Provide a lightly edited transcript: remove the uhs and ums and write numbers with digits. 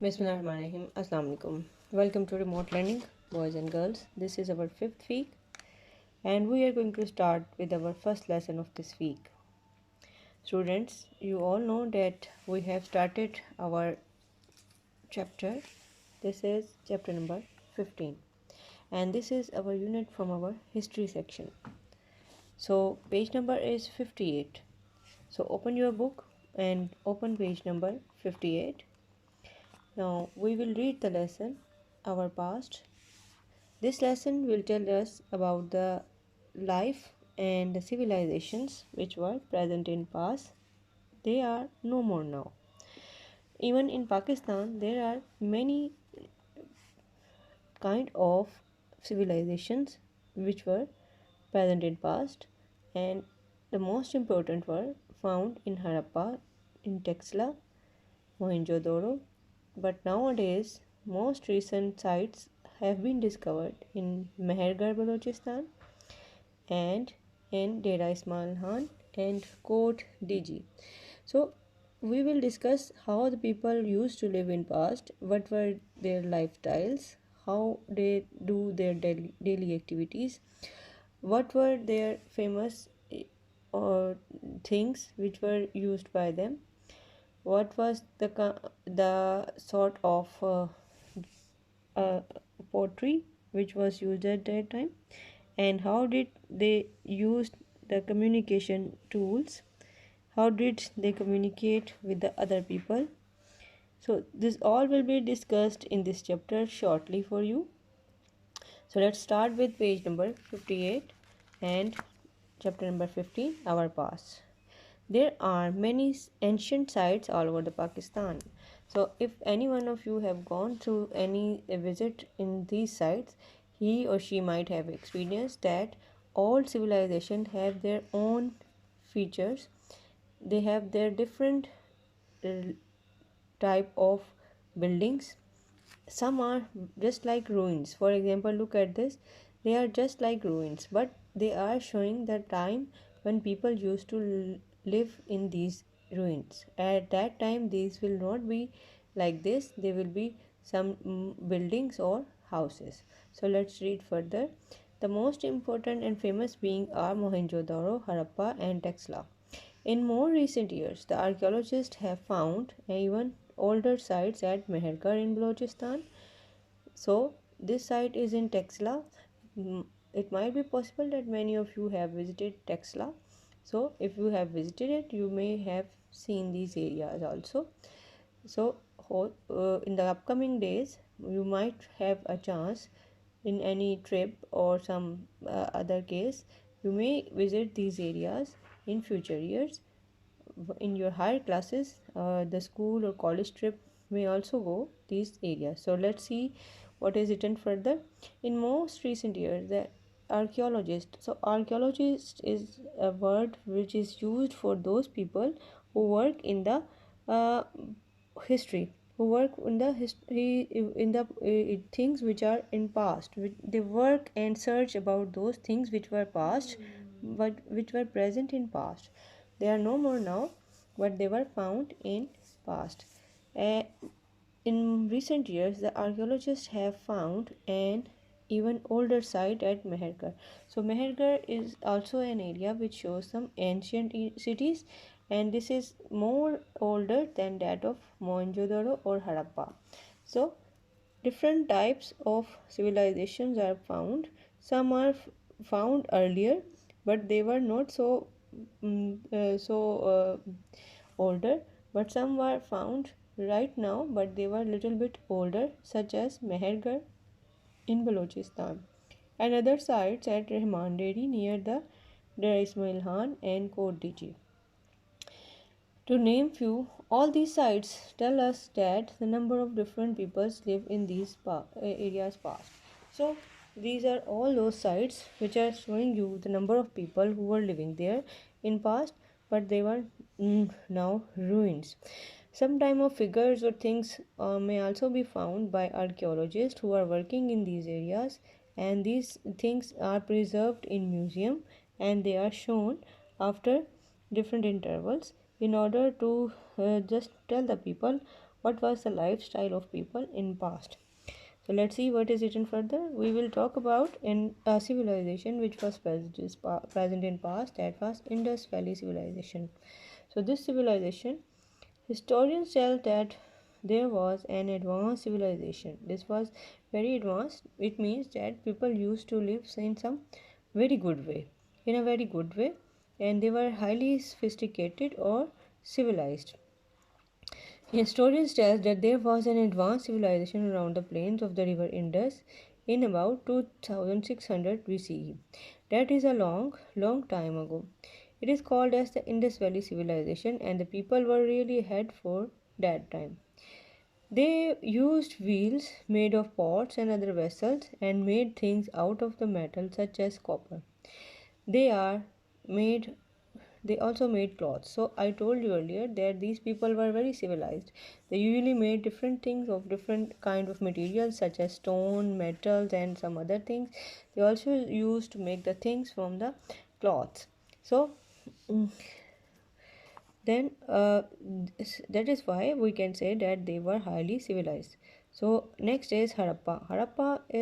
Bismillahirrahmanirrahim. Assalamu alaikum. Welcome to Remote Learning, boys and girls. This is our fifth week, and we are going to start with our first lesson of this week. Students, you all know that we have started our chapter. This is chapter number 15, and this is our unit from our history section. So, page number is 58. So, open your book and open page number 58. Now, we will read the lesson, our past. This lesson will tell us about the life and the civilizations which were present in past. They are no more now. Even in Pakistan, there are many kind of civilizations which were present in past, and the most important were found in Harappa, in Texla, Mohenjo-daro. But nowadays, most recent sites have been discovered in Mehergarh, Balochistan, and in Dera Ismail Khan and Court DG. So we will discuss how the people used to live in past, what were their lifestyles, how they do their daily activities, what were their famous or things which were used by them, what was the sort of uh, pottery which was used at that time, and how did they use the communication tools, how did they communicate with the other people. So this all will be discussed in this chapter shortly for you. So let's start with page number 58 and chapter number 15, our past. There are many ancient sites all over the Pakistan. So if any one of you have gone through any visit in these sites, he or she might have experienced that all civilizations have their own features. They have their different uh, type of buildings. Some are just like ruins. For example, look at this. They are just like ruins, but they are showing the time when people used to live in these ruins. At that time, these will not be like this. They will be some buildings or houses. So let's read further. The most important and famous being are Mohenjo-daro, Harappa, and Texla. In more recent years, the archaeologists have found even older sites at Mehergarh in Balochistan. So, this site is in Texla. It might be possible that many of you have visited Texla. So, if you have visited it, you may have seen these areas also. So, in the upcoming days, you might have a chance in any trip or some other case, you may visit these areas in future years. In your higher classes, the school or college trip may also go these areas. So let's see what is written further. In most recent years, the archaeologist, so archaeologist is a word which is used for those people who work in the uh, history, who work in the history, in the things which are in past. They work and search about those things which were past, but which were present in past. They are no more now, but they were found in past. Uh, in recent years, the archaeologists have found an even older site at Mehergarh. So Mehergarh is also an area which shows some ancient cities, and this is more older than that of Mohenjo-daro or Harappa. So different types of civilizations are found. Some are found earlier, but they were not older. But some were found right now, but they were little bit older, such as Mehergarh in Balochistan, and other sites at Rahman Deri near the Dar Ismail Khan and Kot Diji. To name few, all these sites tell us that the number of different peoples live in these areas past. So these are all those sites which are showing you the number of people who were living there in past, but they were now ruins. Some type of figures or things may also be found by archaeologists who are working in these areas, and these things are preserved in museum, and they are shown after different intervals in order to just tell the people what was the lifestyle of people in past. So let's see what is written further. We will talk about in a civilization which was present in past, that was Indus Valley civilization. So this civilization, historians tell that there was an advanced civilization. This was very advanced. It means that people used to live in some very good way, in a very good way, and they were highly sophisticated or civilized. Historians tell that there was an advanced civilization around the plains of the river Indus in about 2600 BCE. That is a long, long time ago. It is called as the Indus Valley Civilization, and the people were really ahead for that time. They used wheels made of pots and other vessels and made things out of the metal such as copper. They are made they also made clothes. So I told you earlier that these people were very civilized. They usually made different things of different kind of materials such as stone, metals, and some other things. They also used to make the things from the cloths. So mm, then that is why we can say that they were highly civilized. So next is Harappa. Harappa is